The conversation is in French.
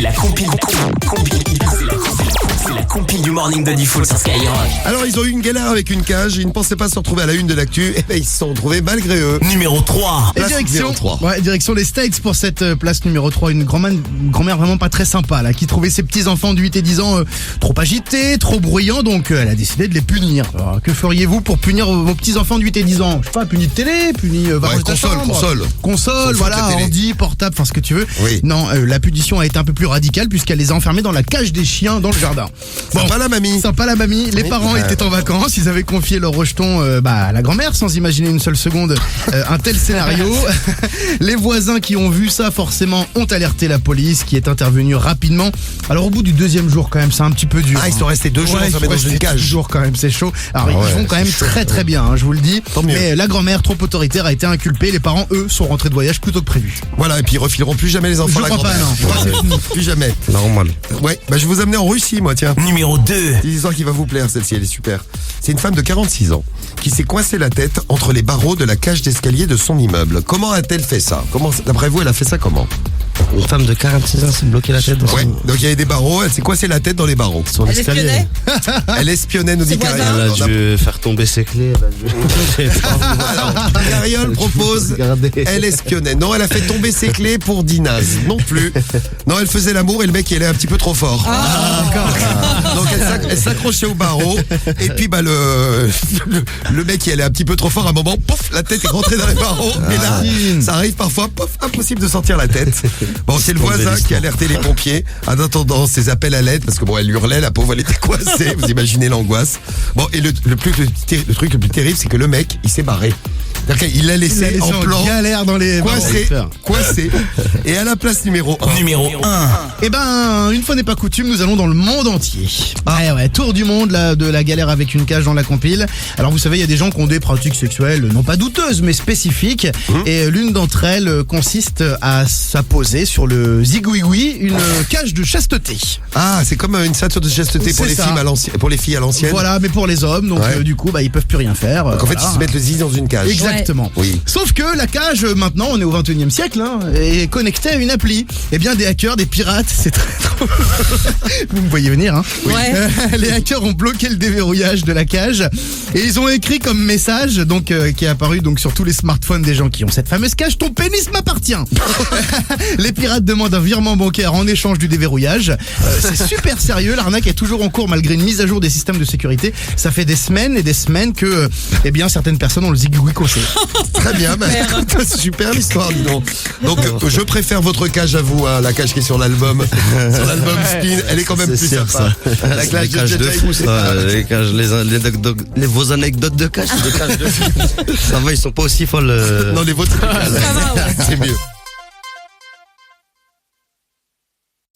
C'est la compile du morning de Diffoul sur Skyrock. Alors ils ont eu une galère avec une cage, ils ne pensaient pas se retrouver à la une de l'actu, et ben ils se sont retrouvés malgré eux. Numéro 3. Et Place numéro 3. direction les States pour cette place numéro 3. Une grand-mère vraiment pas très sympa là, qui trouvait ses petits-enfants de 8 et 10 ans trop agités, trop bruyants, donc elle a décidé de les punir. Alors, que feriez-vous pour punir vos petits-enfants de 8 et 10 ans? Je sais pas, punir de télé, punir console, voilà, ordi, portable, enfin ce que tu veux. Oui. Non, la punition a été un peu plus radicale puisqu'elle les a enfermés dans la cage des chiens dans le jardin. Sympa la mamie. Sympa la mamie. Les parents étaient en vacances, ils avaient confié leur rejeton à la grand-mère sans imaginer une seule seconde un tel scénario. Les voisins qui ont vu ça forcément ont alerté la police qui est intervenue rapidement. Alors au bout du deuxième jour quand même c'est un petit peu dur. Ah ils sont restés 2 jours enfermés dans une cage. 2 jours quand même, c'est chaud. Alors ils vont quand même très bien, je vous le dis. Tant mieux. Mais la grand-mère trop autoritaire a été inculpée. Les parents eux sont rentrés de voyage plus tôt que prévu. Voilà, et puis ils refileront plus jamais les enfants Je à la crois pas, grand-mère. non. Plus jamais. Normal. Ouais, bah je vais vous amener en Russie moi tiens. Numéro 2. C'est une histoire qui va vous plaire, celle-ci, elle est super. C'est une femme de 46 ans qui s'est coincée la tête entre les barreaux de la cage d'escalier de son immeuble. Comment a-t-elle fait ça? D'après vous, elle a fait ça comment? Une femme de 46 ans s'est bloquée la tête dans Ouais, donc il y avait des barreaux, elle s'est coincée la tête dans les barreaux. son Elle escalier. espionnait. Elle espionnait, nous dit Ses voisins. Carriole. Elle a dû faire tomber ses clés. Alors, Carriole propose, Regardez. elle espionnait. Non, elle a fait tomber ses clés pour Dinaz. Non plus. Non, elle faisait l'amour et le mec il allait un petit peu trop fort. Donc elle s'accrochait au barreau et puis bah le mec il allait un petit peu trop fort. À un moment, pouf, la tête est rentrée dans les barreaux. Et là, ça arrive parfois, pouf, impossible de sortir la tête. Bon, c'est le voisin qui a alerté les pompiers en attendant ses appels à l'aide parce que bon, elle hurlait, la pauvre, elle était coincée. Vous imaginez l'angoisse. Bon, et le truc le plus terrible, c'est que le mec, il s'est barré. C'est-à-dire qu'il l'a laissé en plan, galère dans les coincé. Et à la place numéro 1. Numéro 1. Eh ben, une fois n'est pas coutume, nous allons dans le monde entier. Ouais, tour du monde de la galère avec une cage dans la compile. Alors vous savez, il y a des gens qui ont des pratiques sexuelles, non pas douteuses, mais spécifiques. Et l'une d'entre elles consiste à s'apposer sur le zigouigoui, une cage de chasteté. Ah, c'est comme une ceinture de chasteté pour C'est les ça. filles à l'ancienne. Voilà, mais pour les hommes, donc Ouais. du coup, ils peuvent plus rien faire. Donc en fait, ils se mettent le zizi dans une cage. Exactement. Oui. Sauf que la cage, maintenant, on est au 21e siècle, est connectée à une appli. Eh bien, des hackers, des pirates, c'est très drôle. Vous me voyez venir, hein. Ouais. Les hackers ont bloqué le déverrouillage de la cage et ils ont écrit comme message, donc qui est apparu donc sur tous les smartphones des gens qui ont cette fameuse cage: ton pénis m'appartient. Les pirates demandent un virement bancaire en échange du déverrouillage. C'est super sérieux, l'arnaque est toujours en cours malgré une mise à jour des systèmes de sécurité. Ça fait des semaines et des semaines que eh bien certaines personnes ont le zigouigoui coché. Très bien, bah, écoute, c'est super l'histoire, dis donc. Donc, je préfère votre cage à vous, hein, la cage qui est sur l'album. Sur l'album Spin, elle est quand même plus sûr, sympa. ça. La Les cages de fou, ça. Les cages, vos anecdotes de cages, c'est des cages de fou. Ça va, ils sont pas aussi folles. Non, les vôtres, c'est plus calme. Ça va, ouais. C'est mieux.